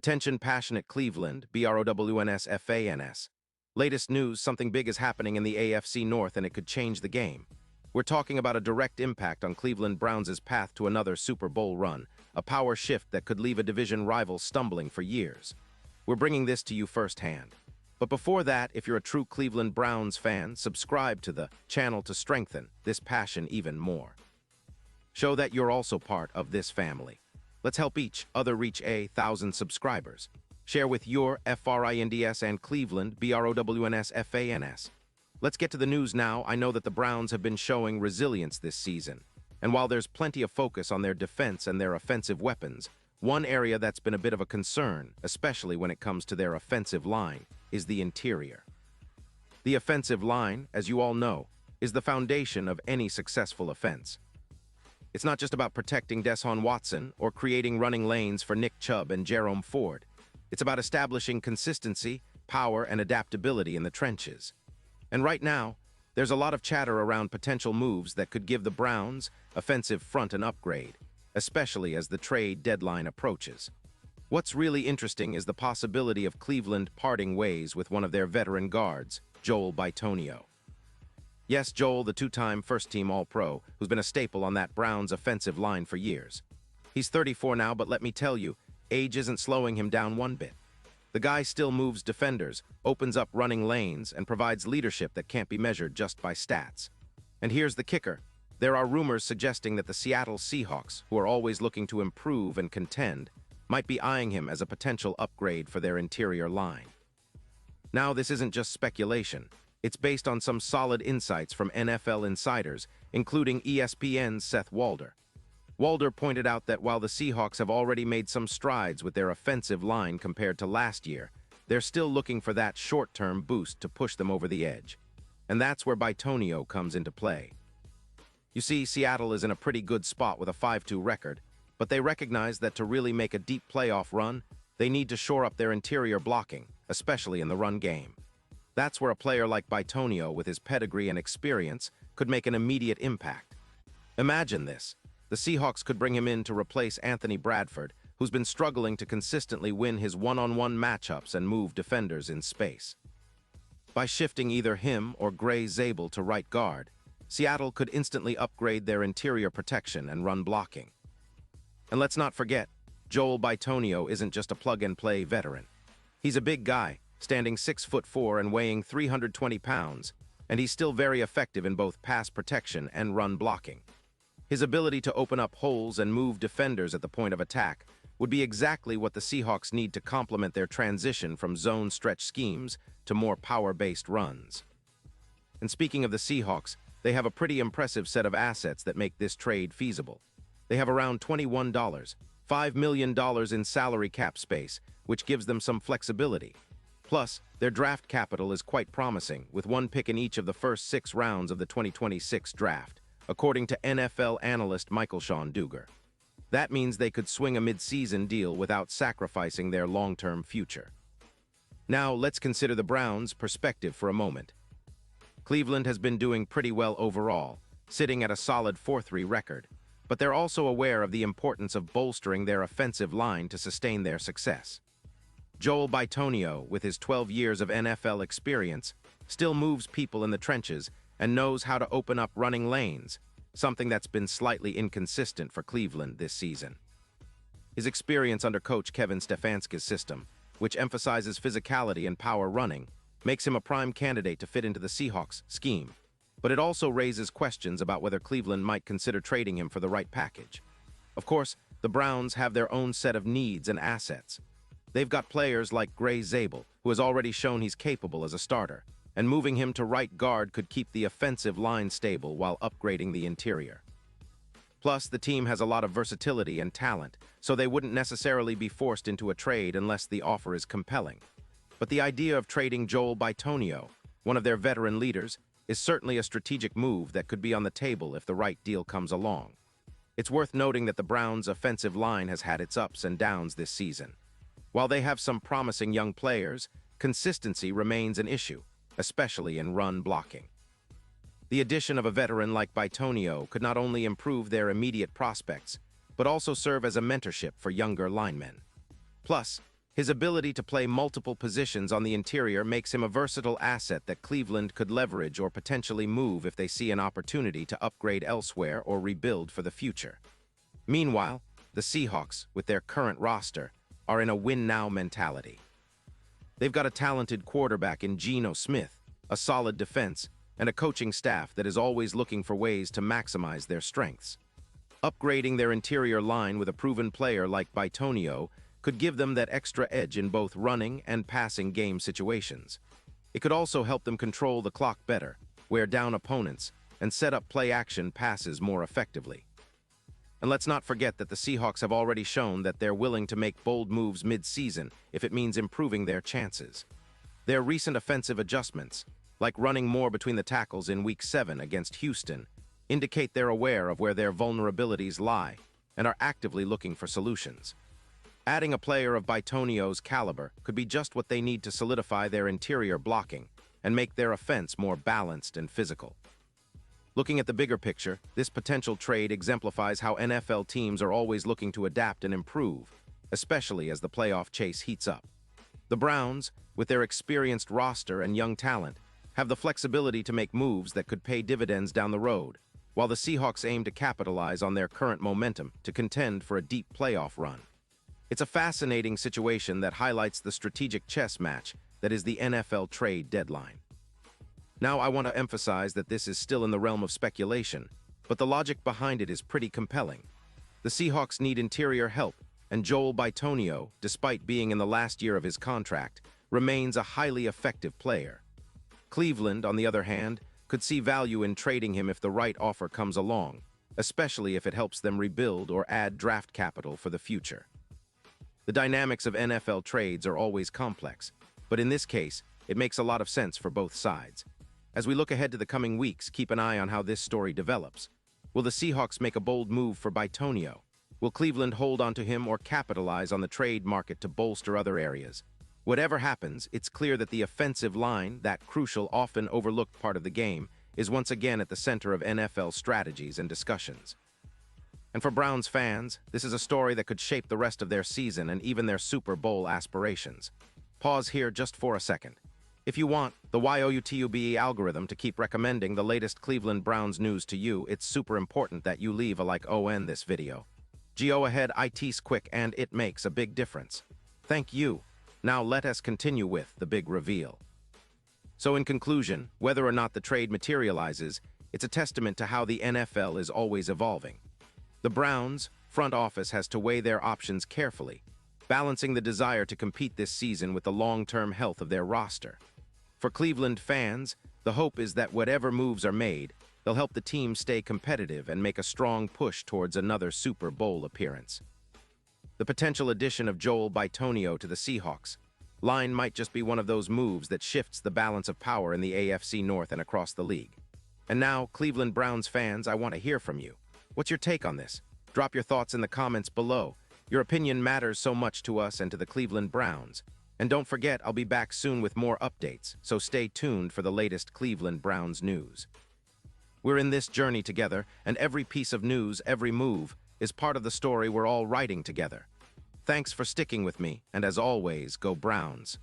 Attention passionate Cleveland, BROWNS. Latest news, something big is happening in the AFC North and it could change the game. We're talking about a direct impact on Cleveland Browns' path to another Super Bowl run, a power shift that could leave a division rival stumbling for years. We're bringing this to you firsthand. But before that, if you're a true Cleveland Browns fan, subscribe to the channel to strengthen this passion even more. Show that you're also part of this family. Let's help each other reach 1,000 subscribers. Share with your FRINDS and Cleveland BROWNS. Let's get to the news now. I know that the Browns have been showing resilience this season. And while there's plenty of focus on their defense and their offensive weapons, one area that's been a bit of a concern, especially when it comes to their offensive line, is the interior. The offensive line, as you all know, is the foundation of any successful offense. It's not just about protecting Deshaun Watson or creating running lanes for Nick Chubb and Jerome Ford. It's about establishing consistency, power, and adaptability in the trenches. And right now, there's a lot of chatter around potential moves that could give the Browns' offensive front an upgrade, especially as the trade deadline approaches. What's really interesting is the possibility of Cleveland parting ways with one of their veteran guards, Joel Bitonio. Yes, Joel, the two-time first-team All-Pro, who's been a staple on that Browns offensive line for years. He's 34 now, but let me tell you, age isn't slowing him down one bit. The guy still moves defenders, opens up running lanes, and provides leadership that can't be measured just by stats. And here's the kicker. There are rumors suggesting that the Seattle Seahawks, who are always looking to improve and contend, might be eyeing him as a potential upgrade for their interior line. Now, this isn't just speculation. It's based on some solid insights from NFL insiders, including ESPN's Seth Walder. Walder pointed out that while the Seahawks have already made some strides with their offensive line compared to last year, they're still looking for that short-term boost to push them over the edge. And that's where Bitonio comes into play. You see, Seattle is in a pretty good spot with a 5-2 record, but they recognize that to really make a deep playoff run, they need to shore up their interior blocking, especially in the run game. That's where a player like Bitonio, with his pedigree and experience, could make an immediate impact. Imagine this. The Seahawks could bring him in to replace Anthony Bradford, who's been struggling to consistently win his one-on-one matchups and move defenders in space. By shifting either him or Gray Zabel to right guard, Seattle could instantly upgrade their interior protection and run blocking. And let's not forget, Joel Bitonio isn't just a plug-and-play veteran. He's a big guy, standing 6'4" and weighing 320 pounds, and he's still very effective in both pass protection and run blocking. His ability to open up holes and move defenders at the point of attack would be exactly what the Seahawks need to complement their transition from zone stretch schemes to more power-based runs. And speaking of the Seahawks, they have a pretty impressive set of assets that make this trade feasible. They have around $5 million in salary cap space, which gives them some flexibility. Plus, their draft capital is quite promising, with one pick in each of the first 6 rounds of the 2026 draft, according to NFL analyst Michael Sean Dugar. That means they could swing a mid-season deal without sacrificing their long-term future. Now, let's consider the Browns' perspective for a moment. Cleveland has been doing pretty well overall, sitting at a solid 4-3 record, but they're also aware of the importance of bolstering their offensive line to sustain their success. Joel Bitonio, with his 12 years of NFL experience, still moves people in the trenches and knows how to open up running lanes, something that's been slightly inconsistent for Cleveland this season. His experience under coach Kevin Stefanski's system, which emphasizes physicality and power running, makes him a prime candidate to fit into the Seahawks' scheme. But it also raises questions about whether Cleveland might consider trading him for the right package. Of course, the Browns have their own set of needs and assets. They've got players like Gray Zabel, who has already shown he's capable as a starter, and moving him to right guard could keep the offensive line stable while upgrading the interior. Plus, the team has a lot of versatility and talent, so they wouldn't necessarily be forced into a trade unless the offer is compelling. But the idea of trading Joel Bitonio, one of their veteran leaders, is certainly a strategic move that could be on the table if the right deal comes along. It's worth noting that the Browns' offensive line has had its ups and downs this season. While they have some promising young players, consistency remains an issue, especially in run blocking. The addition of a veteran like Bitonio could not only improve their immediate prospects, but also serve as a mentorship for younger linemen. Plus, His ability to play multiple positions on the interior makes him a versatile asset that Cleveland could leverage or potentially move if they see an opportunity to upgrade elsewhere or rebuild for the future. Meanwhile, the Seahawks, with their current roster, are in a win-now mentality. They've got a talented quarterback in Geno Smith, a solid defense, and a coaching staff that is always looking for ways to maximize their strengths. Upgrading their interior line with a proven player like Bitonio could give them that extra edge in both running and passing game situations. It could also help them control the clock better, wear down opponents, and set up play-action passes more effectively. And let's not forget that the Seahawks have already shown that they're willing to make bold moves mid-season if it means improving their chances. Their recent offensive adjustments, like running more between the tackles in Week 7 against Houston, indicate they're aware of where their vulnerabilities lie and are actively looking for solutions. Adding a player of Bitonio's caliber could be just what they need to solidify their interior blocking and make their offense more balanced and physical. Looking at the bigger picture, this potential trade exemplifies how NFL teams are always looking to adapt and improve, especially as the playoff chase heats up. The Browns, with their experienced roster and young talent, have the flexibility to make moves that could pay dividends down the road, while the Seahawks aim to capitalize on their current momentum to contend for a deep playoff run. It's a fascinating situation that highlights the strategic chess match that is the NFL trade deadline. Now, I want to emphasize that this is still in the realm of speculation, but the logic behind it is pretty compelling. The Seahawks need interior help, and Joel Bitonio, despite being in the last year of his contract, remains a highly effective player. Cleveland, on the other hand, could see value in trading him if the right offer comes along, especially if it helps them rebuild or add draft capital for the future. The dynamics of NFL trades are always complex, but in this case, it makes a lot of sense for both sides. As we look ahead to the coming weeks, keep an eye on how this story develops. Will the Seahawks make a bold move for Bitonio? Will Cleveland hold onto him or capitalize on the trade market to bolster other areas? Whatever happens, it's clear that the offensive line, that crucial, often overlooked part of the game, is once again at the center of NFL strategies and discussions. And for Browns fans, this is a story that could shape the rest of their season and even their Super Bowl aspirations. Pause here just for a second. If you want the YOUTUBE algorithm to keep recommending the latest Cleveland Browns news to you, it's super important that you leave a like on this video. Go ahead, it's quick and it makes a big difference. Thank you. Now let us continue with the big reveal. So in conclusion, whether or not the trade materializes, it's a testament to how the NFL is always evolving. The Browns' front office has to weigh their options carefully, balancing the desire to compete this season with the long-term health of their roster. For Cleveland fans, the hope is that whatever moves are made, they'll help the team stay competitive and make a strong push towards another Super Bowl appearance. The potential addition of Joel Bitonio to the Seahawks line might just be one of those moves that shifts the balance of power in the AFC North and across the league. And now, Cleveland Browns fans, I want to hear from you. What's your take on this? Drop your thoughts in the comments below. Your opinion matters so much to us and to the Cleveland Browns. And don't forget, I'll be back soon with more updates, so stay tuned for the latest Cleveland Browns news. We're in this journey together, and every piece of news, every move, is part of the story we're all writing together. Thanks for sticking with me, and as always, go Browns.